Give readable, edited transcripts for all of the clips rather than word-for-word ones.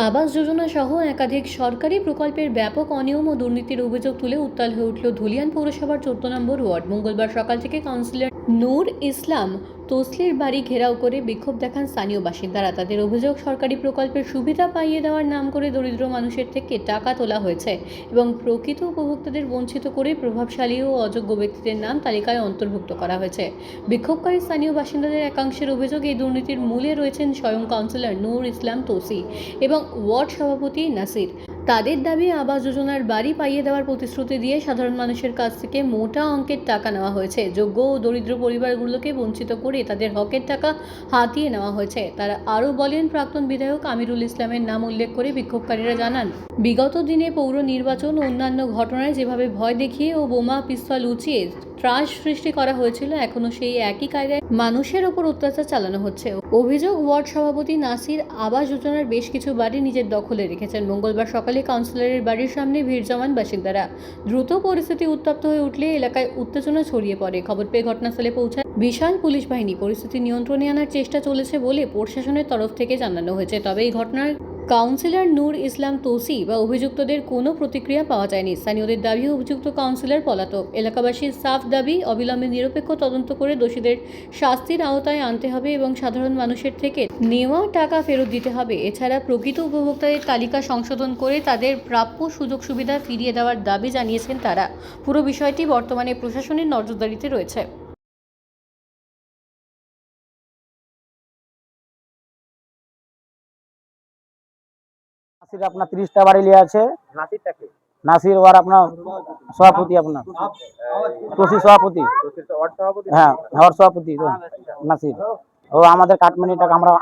আবাস যোজনা সহ একাধিক সরকারি প্রকল্পের ব্যাপক অনিয়ম ও দুর্নীতির অভিযোগ তুলে উত্তাল হয়ে উঠল ধুলিয়ান পৌরসভার 14 নম্বর ওয়ার্ড। মঙ্গলবার সকাল থেকে কাউন্সিলর নূর ইসলাম তসলির বাড়ি ঘেরাও করে বিক্ষোভ দেখান স্থানীয় বাসিন্দারা। তাদের অভিযোগ, সরকারি প্রকল্পের সুবিধা পাইয়ে দেওয়ার নাম করে দরিদ্র মানুষের থেকে টাকা তোলা হয়েছে এবং প্রকৃত উপভোক্তাদের বঞ্চিত করে প্রভাবশালী ও অযোগ্য ব্যক্তিদের নাম তালিকায় অন্তর্ভুক্ত করা হয়েছে। বিক্ষোভকারী স্থানীয় বাসিন্দাদের একাংশের অভিযোগ, এই দুর্নীতির মূলে রয়েছেন স্বয়ং কাউন্সিলর নূর ইসলাম তোসি এবং ওয়ার্ড সভাপতি নাসির। তাদের দাবি, আবাস যোজনার বাড়ি পাইয়ে দেওয়ার প্রতিশ্রুতি দিয়ে সাধারণ মানুষের কাছ থেকে মোটা অঙ্কের টাকা নেওয়া হয়েছে। যোগ্য ও দরিদ্র পরিবারগুলোকে বঞ্চিত করে তাদের হকের টাকা হাতিয়ে নেওয়া হয়েছে। তারা আরও বলেন, প্রাক্তন বিধায়ক আমিরুল ইসলামের নাম উল্লেখ করে বিক্ষোভকারীরা জানান, বিগত দিনে পৌর নির্বাচন ও অন্যান্য ঘটনায় যেভাবে ভয় দেখিয়ে ও বোমা পিস্তল উঁচিয়ে ত্রাস সৃষ্টি করা হয়েছিল, এখনও সেই একই কায়দায় মানুষের ওপর অত্যাচার চালানো হচ্ছে। অভিযোগ, ওয়ার্ড সভাপতি নাসির আবাস যোজনার বেশ কিছু বাড়ি নিজের দখলে রেখেছেন। মঙ্গলবার সকালে কাউন্সিলরের বাড়ির সামনে ভিড় জমান বাসিন্দারা। দ্রুত পরিস্থিতি উত্তপ্ত হয়ে উঠলে এলাকায় উত্তেজনা ছড়িয়ে পড়ে। খবর পেয়ে ঘটনাস্থলে পৌঁছায় বিশাল পুলিশ বাহিনী। পরিস্থিতি নিয়ন্ত্রণে আনার চেষ্টা চলেছে বলে প্রশাসনের তরফ থেকে জানানো হয়েছে। তবে এই ঘটনার কাউন্সিলর নূর ইসলাম তোসি বা অভিযুক্তদের কোনো প্রতিক্রিয়া পাওয়া যায়নি। স্থানীয়দের দাবি, অভিযুক্ত কাউন্সিলর পলাতক। এলাকাবাসীর সাফ দাবি, অবিলম্বে নিরপেক্ষ তদন্ত করে দোষীদের শাস্তির আওতায় আনতে হবে এবং সাধারণ মানুষের থেকে নেওয়া টাকা ফেরত দিতে হবে। এছাড়া প্রকৃত উপভোক্তাদের তালিকা সংশোধন করে তাদের প্রাপ্য সুযোগ সুবিধা ফিরিয়ে দেওয়ার দাবি জানিয়েছেন তারা। পুরো বিষয়টি বর্তমানে প্রশাসনের নজরদারিতে রয়েছে। নাসির আপনার 30টা বাড়ি লিয়ে আছে। নাসির ওর আপনার সভাপতি, আপনার তোসি সভাপতি। হ্যাঁ, ওর সভাপতি তো নাসির। ও আমাদের কাটমানি টাকা আমরা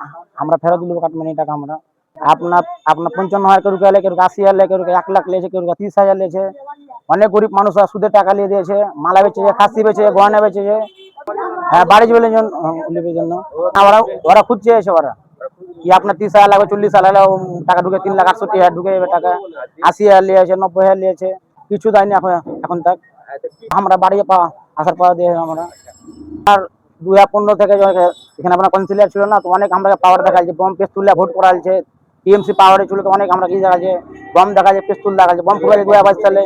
আমরা ফেরত দিল। কাটমানি টাকা আমরা আপনার আপনার 55,000 কেউ গেলে, কেউ 80,000, কেউ 1 লাখ লিয়েছে, কেউ 30,000 লিয়েছে। অনেক গরিব মানুষ সুদের টাকা নিয়ে দিয়েছে, মালা বেচেছে, খাসি বেচেছে, গয়না বেচেছে। হ্যাঁ, বাড়ি যাবে জন্য ওরা ওরা খুঁজ চেয়েছে। ওরা কি আপনার 30,000 লাগবে, 40,000 টাকা ঢুকে 3,68,000 ঢুকে যাবে টাকা। 80,000 নিয়েছে, 90,000 নিয়েছে, কিছু দেয়নি এখন তাক। আমরা বাড়ি আসার পর দিয়ে আমরা আর 2015 থেকে এখানে আপনার কাউন্সিলর ছিল না, তো অনেক আমরা পাওয়ার দেখাচ্ছে। বম পেস্তুল ভোট করা হয়েছে। টিএমসি পাওয়ারে ছিল, তো অনেক আমরা কি দেখাচ্ছে, বম দেখাচ্ছে, পেস্তুল দেখাচ্ছে, বম ফুটাচ্ছে 2022 সালে।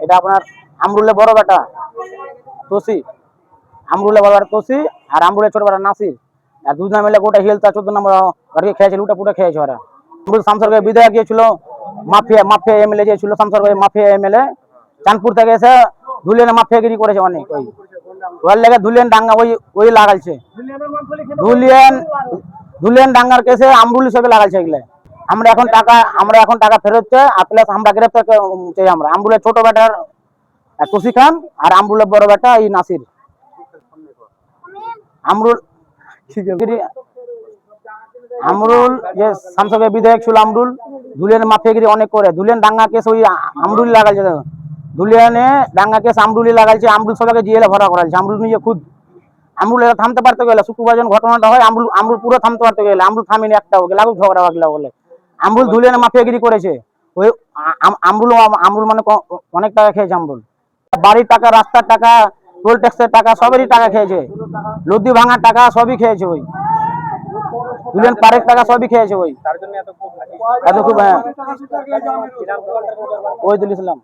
এটা আপনার আমরুলের বড় বেটা তোসি, আমরুলের বড় বেটা তোসি আর আমরুলের ছোট বেটা নাসির, আর দুজনে মিলে গোটা হিলতা 14 নম্বর ঘরকে খেয়েছে, লুটা পুটা খেয়েছে ওরা। আমরুল শামসরগঞ্জ বিধায়ক গিয়েছিল, মাফিয়া এমএলএ গিয়েছিল, শামসরগঞ্জ মাফিয়া এমএলএ চাঁদপুর থেকে এসে ধুলিয়ানে মাফিয়াগিরি করেছে অনেক। ওর লেগে ধুলিয়ান ডাঙ্গা ওই লাগালছে। ধুলিয়ান ডাঙ্গার কেসে আমরুল হিসেবে লাগালছে এগুলো। আমরা এখন টাকা ফেরত চাই, আর প্লাস আমরা গ্রেপ্তার চাই। আমরা আমরুলের ছোট বেটার তোসি খান আর আমরুলের বড় বেটা এই নাসির। আমরুল আমরুল যে শামসরগঞ্জ বিধায়ক ছিল, আমরুল ধুলিয়ানে মাফিয়াগিরি অনেক করে। ধুলিয়ান ডাঙ্গা কেস ওই আমরুল লাগাইছে। ধুলিয়ানে ডাঙ্গা কেস আমরুলি লাগাইছে। আমরুল সবাইকে জেলে ভরা করাইছে। আমরুল নিজে খুদ। আমরুল এটা থামতে পারতে গেলে, শুক্রবার যখন ঘটনাটা হয়, আমরুল পুরো থামতে পারতে গেলে, আমরুল থামিনি একটাও, লাগুক ঝগড়া বাগলা বলে। আমরুল ধুলিয়ানে মাফিয়াগিরি করেছে। ওই আমরুল মানে অনেক টাকা খেয়েছে। আমরুল বাড়ির টাকা, রাস্তার টাকা, টোল ট্যাক্সের টাকা, সবেরই টাকা খেয়েছে। লদ্দি ভাঙার টাকা সবই খেয়েছে। ওই ধুলিয়ান পারের টাকা সবই খেয়েছে। ওই এত খুব। হ্যাঁ, ওই দিল ইসলাম।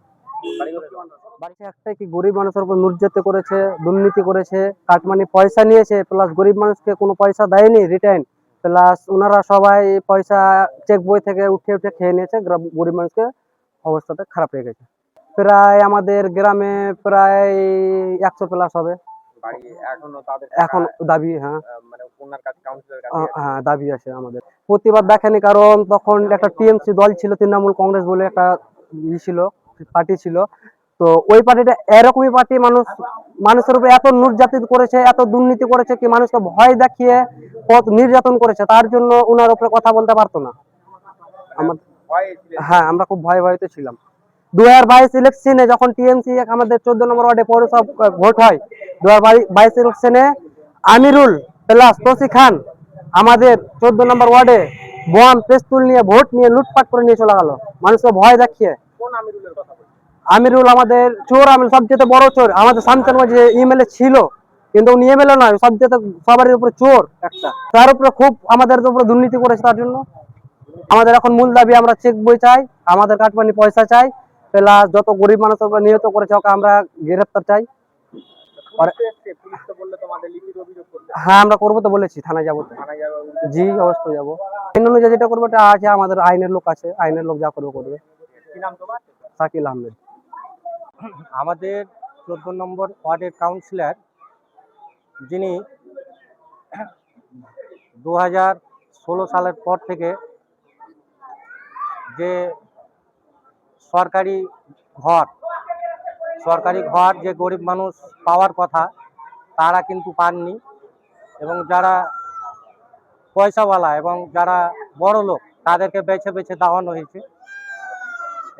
একটাই কি, গরিব মানুষের উপর নির্যাতন করেছে, দুর্নীতি করেছে, কাটমানি পয়সা নিয়েছে, প্লাস গরিব মানুষকে কোনো পয়সা দেয়নি রিটার্ন, প্লাস ওনারা সবাই পয়সা চেক বই থেকে উঠে খেয়ে নিয়েছে। গরিব মানুষকে অবস্থাটা খারাপ হয়ে গেছে। প্রায় আমাদের গ্রামে প্রায় 100 প্লাস হবে এখন দাবি। হ্যাঁ, হ্যাঁ দাবি আছে আমাদের। প্রতিবাদ দেখেনি, কারণ তখন একটা টিএমসি দল ছিল, তৃণমূল কংগ্রেস বলে একটা ছিল, পার্টি ছিল। তো ওই পার্টিটা এরকমই পার্টি, মানুষের উপর এত নির্যাতন করেছে, এত দুর্নীতি করেছে কি মানুষকে ভয় দেখিয়ে নির্যাতন করেছে। তার জন্য ওনার উপরে কথা বলতে পারতো না। হ্যাঁ, আমরা খুব ভয়তে ছিলাম। 2022 ইলেকশনে যখন টিএমসি আমাদের 14 নম্বর ওয়ার্ডে পৌরসভা ভোট হয়, 2022 ইলেকশনে আমিরুল প্লাস তোসি খান আমাদের 14 নম্বর ওয়ার্ডে বম পেস্তুল নিয়ে ভোট নিয়ে লুটপাট করে নিয়ে চলে গেল, মানুষকে ভয় দেখিয়ে। আমিরুল আমাদের চোর, আমিরুল সবচেয়ে বড় চোর। আমাদের শামচানগঞ্জ যে এমএলএ ছিল, কিন্তু উনি এমএলএ নয়, সবচেয়ে সবার উপরে চোর একটা। তার উপরে খুব আমাদের উপরে দুর্নীতি করেছে। তার জন্য আমাদের এখন মূল দাবি আমরা চেক বই চাই, আমাদের কাটমানি পয়সা চাই, প্লাস যত গরিব মানুষ ওরা নিহত করেছে ওকে আমরা গ্রেফতার চাই। হ্যাঁ আমরা করবো তো বলেছি, থানায় যাবো তো। জি অবশ্যই যাবো। আইন অনুযায়ী যেটা করবো এটা আছে, আমাদের আইনের লোক আছে, আইনের লোক যা করবে করবে। শাকিল আহমেদ। আমাদের 14 নম্বর ওয়ার্ডের কাউন্সিলর, যিনি 2016 সালের পর থেকে যে সরকারি ঘর যে গরিব মানুষ পাওয়ার কথা তারা কিন্তু পাননি, এবং যারা পয়সাওয়ালা এবং যারা বড় লোক তাদেরকে বেছে বেছে দেওয়ানো হয়েছে।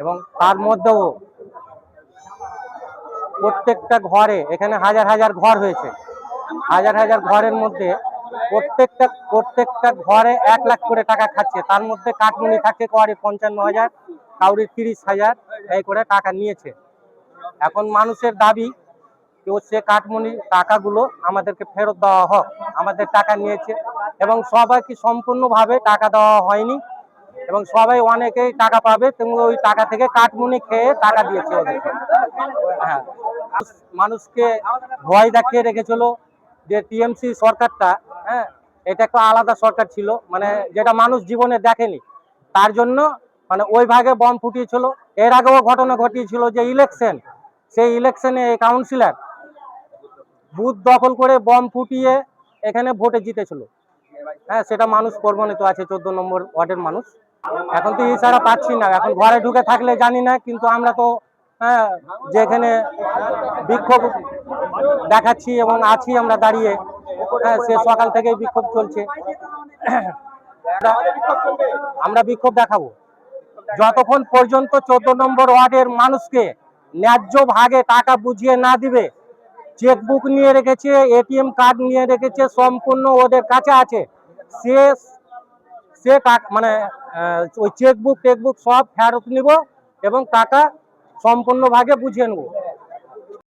এবং তার মধ্যেও প্রত্যেকটা ঘরে, এখানে হাজার হাজার ঘর হয়েছে, হাজার হাজার ঘরের মধ্যে প্রত্যেকটা ঘরে 1 লাখ করে টাকা খাচ্ছে। তার মধ্যে কাটমনি থাকে কাউরি 55,000, কাউরি 30,000 এই করে টাকা নিয়েছে। এখন মানুষের দাবি কেউ সে কাটমনি টাকাগুলো আমাদেরকে ফেরত দেওয়া হোক। আমাদের টাকা নিয়েছে এবং সবাইকে সম্পূর্ণভাবে টাকা দেওয়া হয়নি, এবং সবাই অনেকেই টাকা পাবে, কিন্তু ওই টাকা থেকে কাটমনি খেয়ে টাকা দিয়েছে ওদেরকে। হ্যাঁ, মানুষকে ভয় দেখিয়ে রেখেছিল যে টিএমসি সরকারটা, হ্যাঁ এটা একটা আলাদা সরকার ছিল, মানে যেটা মানুষ জীবনে দেখেনি। তার জন্য মানে ওই ভাগে বম ফুটিয়েছিল। এর আগেও ঘটনা ঘটিয়েছিল যে সেই ইলেকশনে এই কাউন্সিলর বুথ দখল করে বম ফুটিয়ে এখানে ভোটে জিতেছিল। হ্যাঁ, সেটা মানুষ প্রমাণিত আছে, 14 নম্বর ওয়ার্ডের মানুষ। এখন তো ইশারা পাচ্ছি না, এখন ঘরে ঢুকে থাকলে জানি না, কিন্তু আমরা তো যেখানে বিক্ষোভ দেখাচ্ছি এবং আছি আমরা দাঁড়িয়ে, সে সকাল থেকে বিক্ষোভ চলছে। আমরা বিক্ষোভ দেখাবো যতক্ষণ পর্যন্ত 14 নম্বর ওয়ার্ডের মানুষকে ন্যায্য ভাগে টাকা বুঝিয়ে না দিবে। চেকবুক নিয়ে রেখেছে, এটিএম কার্ড নিয়ে রেখেছে, সম্পূর্ণ ওদের কাছে আছে। সে টাকা মানে ওই চেকবুক সব ফেরত নিব এবং টাকা সম্পূর্ণ ভাগে বুঝিয়ে নেব।